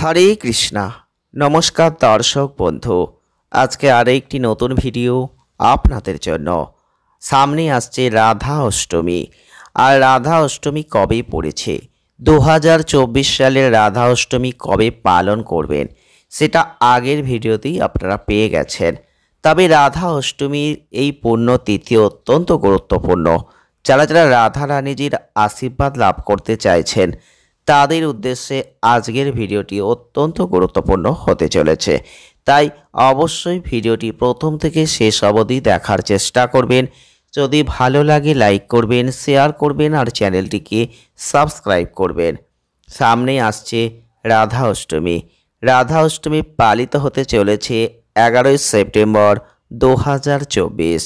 হরে কৃষ্ণা। নমস্কার দর্শক বন্ধু, আজকে আরেকটি নতুন ভিডিও আপনাদের জন্য। সামনে আসছে রাধা অষ্টমী। আর রাধা অষ্টমী কবে পড়েছে, 2024 সালের রাধা অষ্টমী কবে পালন করবেন সেটা আগের ভিডিওতেই আপনারা পেয়ে গেছেন। তবে রাধা অষ্টমীর এই পুণ্যতিথি অত্যন্ত গুরুত্বপূর্ণ। যারা যারা রাধা রানীজির আশীর্বাদ লাভ করতে চাইছেন তাদের উদ্দেশ্যে আজকের ভিডিওটি অত্যন্ত গুরুত্বপূর্ণ হতে চলেছে। তাই অবশ্যই ভিডিওটি প্রথম থেকে শেষ অবধি দেখার চেষ্টা করবেন। যদি ভালো লাগে লাইক করবেন, শেয়ার করবেন আর চ্যানেলটিকে সাবস্ক্রাইব করবেন। সামনে আসছে রাধা অষ্টমী। রাধা অষ্টমী পালিত হতে চলেছে 11ই সেপ্টেম্বর 2024।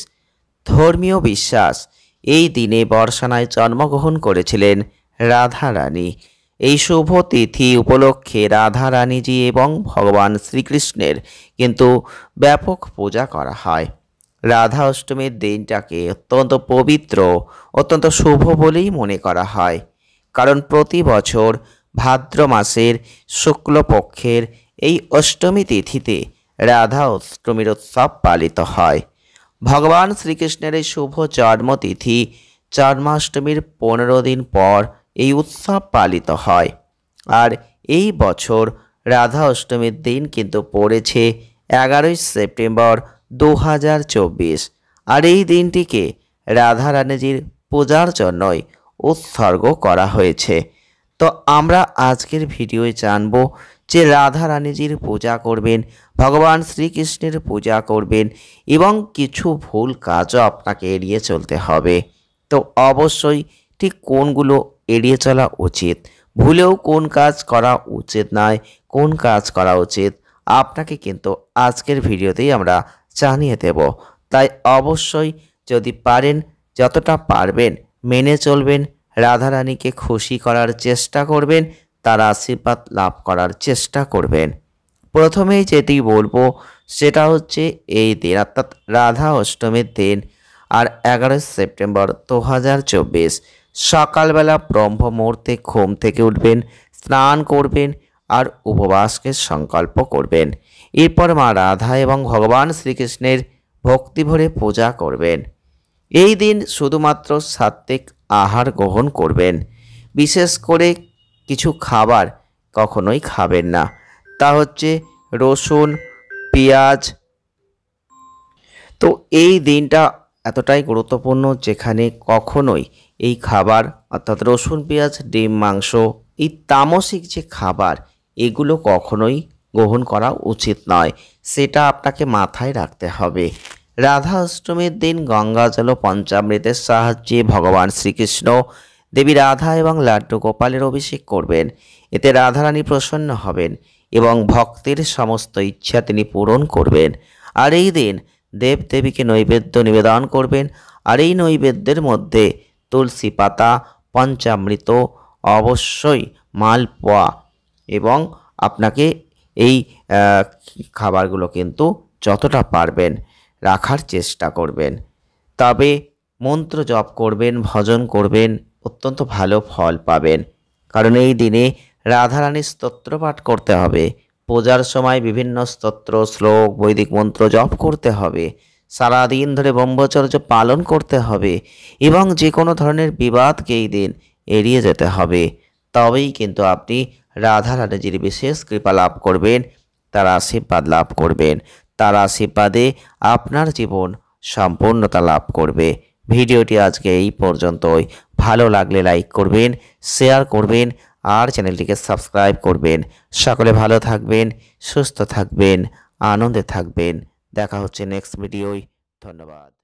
ধর্মীয় বিশ্বাস, এই দিনে বর্ষানায় জন্মগ্রহণ করেছিলেন রাধা রানী। এই শুভ তিথি উপলক্ষে রাধা রানীজি এবং ভগবান শ্রীকৃষ্ণের কিন্তু ব্যাপক পূজা করা হয়। রাধা অষ্টমীর দিনটাকে অত্যন্ত পবিত্র, অত্যন্ত শুভ বলেই মনে করা হয়। কারণ প্রতি বছর ভাদ্র মাসের শুক্লপক্ষের এই অষ্টমী তিথিতে রাধা অষ্টমীর উৎসব পালিত হয়। ভগবান শ্রীকৃষ্ণের এই শুভ জন্মতিথি জন্মাষ্টমীর 15 দিন পর এই উৎসব পালিত হয়। আর এই বছর রাধা অষ্টমীর দিন কিন্তু পড়েছে 11ই সেপ্টেম্বর 2024। আর এই দিনটিকে রাধা রানীজির পূজার জন্যই উৎসর্গ করা হয়েছে। তো আমরা আজকের ভিডিওয়ে জানব যে রাধা রানীজির পূজা করবেন, ভগবান শ্রীকৃষ্ণের পূজা করবেন এবং কিছু ভুল কাজও আপনাকে এড়িয়ে চলতে হবে। তো অবশ্যই ঠিক কোনগুলো এড়িয়ে চলা উচিত, ভুলেও কোন কাজ করা উচিত নয়, কোন কাজ করা উচিত, আপনাকে কিন্তু আজকের ভিডিওতেই আমরা জানিয়ে দেব। তাই অবশ্যই যদি পারেন, যতটা পারবেন মেনে চলবেন, রাধারানীকে খুশি করার চেষ্টা করবেন, তার আশীর্বাদ লাভ করার চেষ্টা করবেন। প্রথমেই যেটি বলবো সেটা হচ্ছে এই দিন অর্থাৎ রাধা অষ্টমীর দিন আর 11 সেপ্টেম্বর 2024 সকালবেলা ব্রহ্ম মুহূর্তে ঘুম থেকে উঠবেন, স্নান করবেন আর উপবাসকে সংকল্প করবেন। এরপর মা রাধা এবং ভগবান শ্রীকৃষ্ণের ভক্তি ভরে পূজা করবেন। এই দিন শুধুমাত্র সাত্ত্বিক আহার গ্রহণ করবেন। বিশেষ করে কিছু খাবার কখনোই খাবেন না, তা হচ্ছে রসুন, পেঁয়াজ। তো এই দিনটা এতটাই গুরুত্বপূর্ণ যেখানে কখনোই এই খাবার অর্থাৎ রসুন, পেঁয়াজ, ডিম, মাংস, এই তামসিক যে খাবার এগুলো কখনোই গ্রহণ করা উচিত নয়, সেটা আপনাকে মাথায় রাখতে হবে। রাধা অষ্টমীর দিন গঙ্গা জল পঞ্চামৃতের সাহায্যে ভগবান শ্রীকৃষ্ণ দেবী রাধা এবং লাড্ডু গোপালের অভিষেক করবেন। এতে রাধারানী প্রসন্ন হবেন এবং ভক্তের সমস্ত ইচ্ছা তিনি পূরণ করবেন। আর এই দিন দেবদেবীকে নৈবেদ্য নিবেদন করবেন। আর এই নৈবেদ্যের মধ্যে তুলসী পাতা, পঞ্চামৃত, অবশ্যই মালপোয়া এবং আপনাকে এই খাবারগুলো কিন্তু যতটা পারবেন রাখার চেষ্টা করবেন। তবে মন্ত্র জপ করবেন, ভজন করবেন, অত্যন্ত ভালো ফল পাবেন। কারণ এই দিনে রাধারানীর স্তোত্র পাঠ করতে হবে। পূজার সময় বিভিন্ন স্তোত্র, শ্লোক, বৈদিক মন্ত্র জপ করতে হবে। সারাদিন ধরে ব্রহ্মচর্য পালন করতে হবে এবং যে কোনো ধরনের বিবাদকে এই দিন এড়িয়ে যেতে হবে। তবেই কিন্তু আপনি রাধা রানীজির বিশেষ কৃপা লাভ করবেন, তার আশীর্বাদ লাভ করবেন। তার আশীর্বাদে আপনার জীবন সম্পূর্ণতা লাভ করবে। ভিডিওটি আজকে এই পর্যন্তই। ভালো লাগলে লাইক করবেন, শেয়ার করবেন আর চ্যানেলটিকে সাবস্ক্রাইব করবেন। সকলে ভালো থাকবেন, সুস্থ থাকবেন, আনন্দে থাকবেন। দেখা হচ্ছে নেক্সট ভিডিওয়। ধন্যবাদ।